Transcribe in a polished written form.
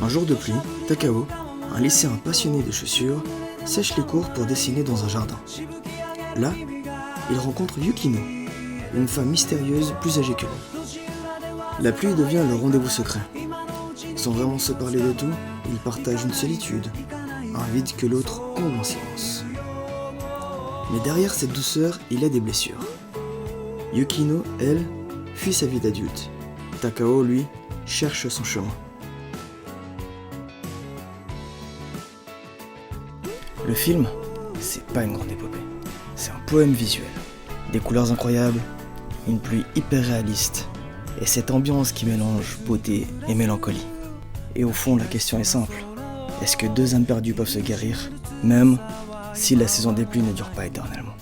Un jour de pluie, Takao, un lycéen passionné de chaussures, sèche les cours pour dessiner dans un jardin. Là, il rencontre Yukino, une femme mystérieuse plus âgée que lui. La pluie devient le rendez-vous secret. Sans vraiment se parler de tout, ils partagent une solitude, un vide que l'autre comble en silence. Mais derrière cette douceur, il y a des blessures. Yukino, elle, fuit sa vie d'adulte. Takao, lui, cherche son chemin. Le film, c'est pas une grande épopée. C'est un poème visuel. Des couleurs incroyables, une pluie hyper réaliste, et cette ambiance qui mélange beauté et mélancolie. Et au fond, la question est simple. Est-ce que deux âmes perdues peuvent se guérir, même si la saison des pluies ne dure pas éternellement ?